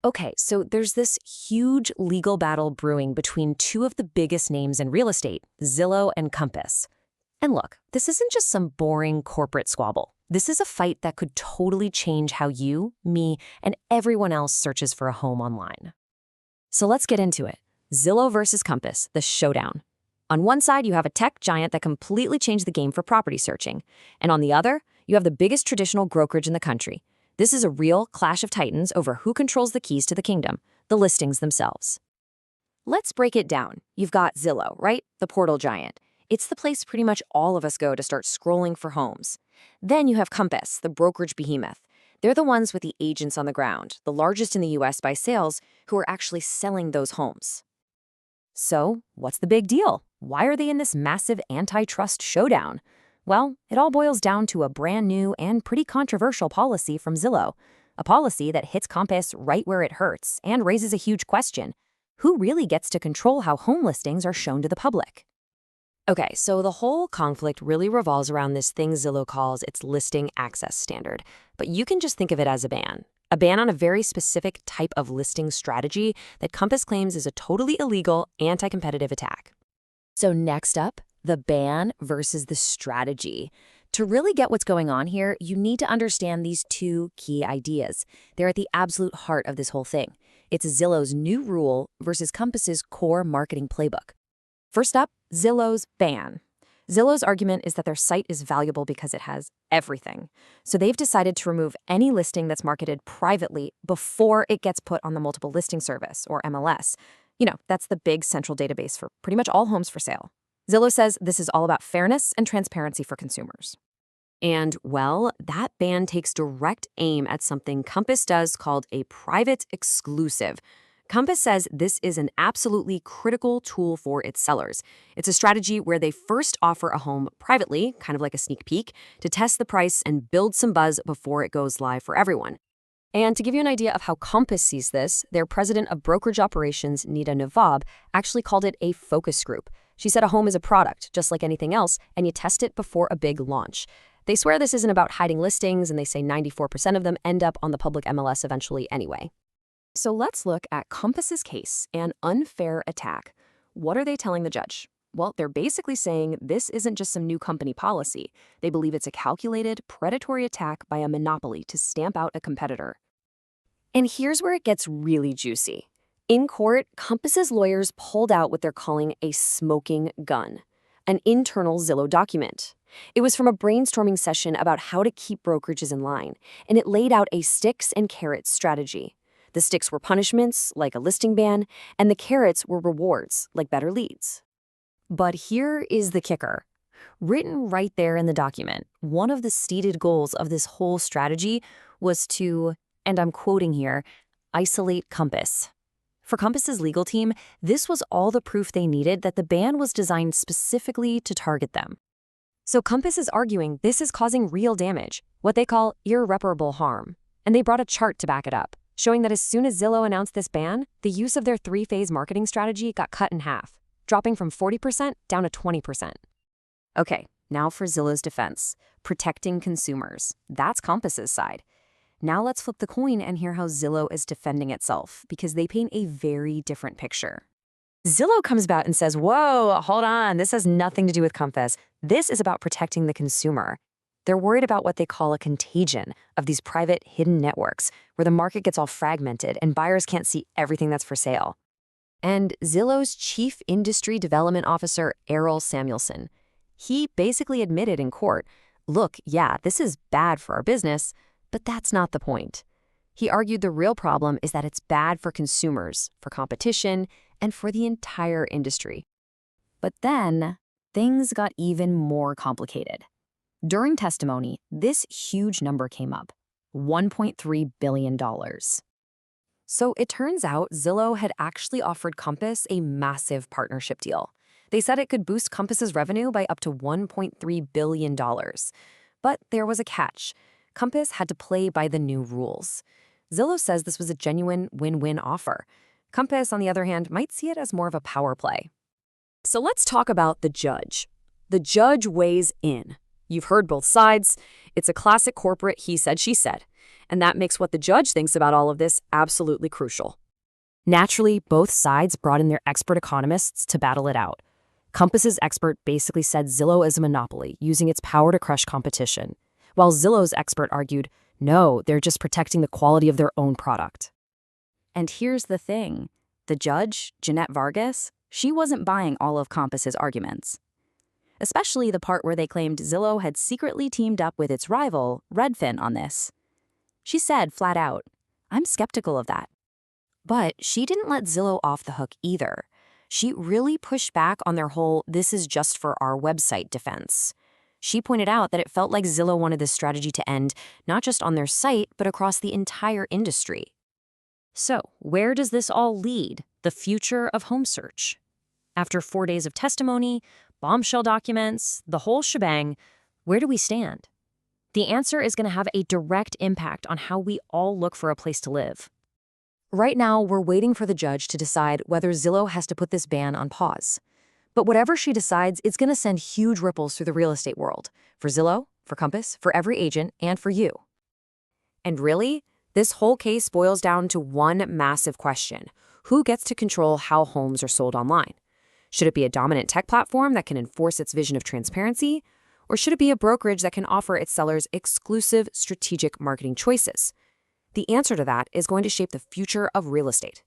Okay, so there's this huge legal battle brewing between two of the biggest names in real estate, Zillow and Compass. And look, this isn't just some boring corporate squabble. This is a fight that could totally change how you, me, and everyone else searches for a home online. So let's get into it. Zillow versus Compass, the showdown. On one side, you have a tech giant that completely changed the game for property searching. And on the other, you have the biggest traditional brokerage in the country. This is a real clash of titans over who controls the keys to the kingdom, the listings themselves. Let's break it down. You've got Zillow, right? The portal giant. It's the place pretty much all of us go to start scrolling for homes. Then you have Compass, the brokerage behemoth. They're the ones with the agents on the ground, the largest in the US by sales, who are actually selling those homes. So, what's the big deal? Why are they in this massive antitrust showdown? Well, it all boils down to a brand new and pretty controversial policy from Zillow, a policy that hits Compass right where it hurts and raises a huge question. Who really gets to control how home listings are shown to the public? Okay, so the whole conflict really revolves around this thing Zillow calls its listing access standard, but you can just think of it as a ban on a very specific type of listing strategy that Compass claims is a totally illegal, anti-competitive attack. So next up, the ban versus the strategy. To really get what's going on here, you need to understand these two key ideas. They're at the absolute heart of this whole thing. It's Zillow's new rule versus Compass's core marketing playbook. First up, Zillow's ban. Zillow's argument is that their site is valuable because it has everything. So they've decided to remove any listing that's marketed privately before it gets put on the multiple listing service, or MLS. That's the big central database for pretty much all homes for sale. Zillow says this is all about fairness and transparency for consumers. And, well, that ban takes direct aim at something Compass does called a private exclusive. Compass says this is an absolutely critical tool for its sellers. It's a strategy where they first offer a home privately, kind of like a sneak peek, to test the price and build some buzz before it goes live for everyone. And to give you an idea of how Compass sees this, their president of brokerage operations, Nita Nawab, actually called it a focus group. She said a home is a product, just like anything else, and you test it before a big launch. They swear this isn't about hiding listings, and they say 94% of them end up on the public MLS eventually anyway. So let's look at Compass's case, an unfair attack. What are they telling the judge? Well, they're basically saying this isn't just some new company policy. They believe it's a calculated, predatory attack by a monopoly to stamp out a competitor. And here's where it gets really juicy. In court, Compass's lawyers pulled out what they're calling a smoking gun, an internal Zillow document. It was from a brainstorming session about how to keep brokerages in line, and it laid out a sticks and carrots strategy. The sticks were punishments, like a listing ban, and the carrots were rewards, like better leads. But here is the kicker. Written right there in the document, one of the stated goals of this whole strategy was to, and I'm quoting here, isolate Compass. For Compass's legal team, this was all the proof they needed that the ban was designed specifically to target them. So Compass is arguing this is causing real damage, what they call irreparable harm. And they brought a chart to back it up, showing that as soon as Zillow announced this ban, the use of their three-phase marketing strategy got cut in half, dropping from 40% down to 20%. Okay, now for Zillow's defense, protecting consumers. That's Compass's side. Now let's flip the coin and hear how Zillow is defending itself, because they paint a very different picture. Zillow comes back and says, whoa, hold on, this has nothing to do with Compass. This is about protecting the consumer. They're worried about what they call a contagion of these private hidden networks, where the market gets all fragmented and buyers can't see everything that's for sale. And Zillow's chief industry development officer, Errol Samuelson, he basically admitted in court, look, yeah, this is bad for our business, but that's not the point. He argued the real problem is that it's bad for consumers, for competition, and for the entire industry. But then, things got even more complicated. During testimony, this huge number came up, $1.3 billion. So it turns out Zillow had actually offered Compass a massive partnership deal. They said it could boost Compass's revenue by up to $1.3 billion. But there was a catch. Compass had to play by the new rules. Zillow says this was a genuine win-win offer. Compass, on the other hand, might see it as more of a power play. So let's talk about the judge. The judge weighs in. You've heard both sides. It's a classic corporate he said, she said. And that makes what the judge thinks about all of this absolutely crucial. Naturally, both sides brought in their expert economists to battle it out. Compass's expert basically said Zillow is a monopoly, using its power to crush competition, while Zillow's expert argued, no, they're just protecting the quality of their own product. And here's the thing. The judge, Jeanette Vargas, she wasn't buying all of Compass's arguments. Especially the part where they claimed Zillow had secretly teamed up with its rival, Redfin, on this. She said flat out, I'm skeptical of that. But she didn't let Zillow off the hook either. She really pushed back on their whole "this is just for our website" defense. She pointed out that it felt like Zillow wanted this strategy to end not just on their site, but across the entire industry. So, where does this all lead? The future of home search. After 4 days of testimony, bombshell documents, the whole shebang, where do we stand? The answer is going to have a direct impact on how we all look for a place to live. Right now, we're waiting for the judge to decide whether Zillow has to put this ban on pause. But whatever she decides, it's going to send huge ripples through the real estate world. For Zillow, for Compass, for every agent, and for you. And really, this whole case boils down to one massive question. Who gets to control how homes are sold online? Should it be a dominant tech platform that can enforce its vision of transparency? Or should it be a brokerage that can offer its sellers exclusive strategic marketing choices? The answer to that is going to shape the future of real estate.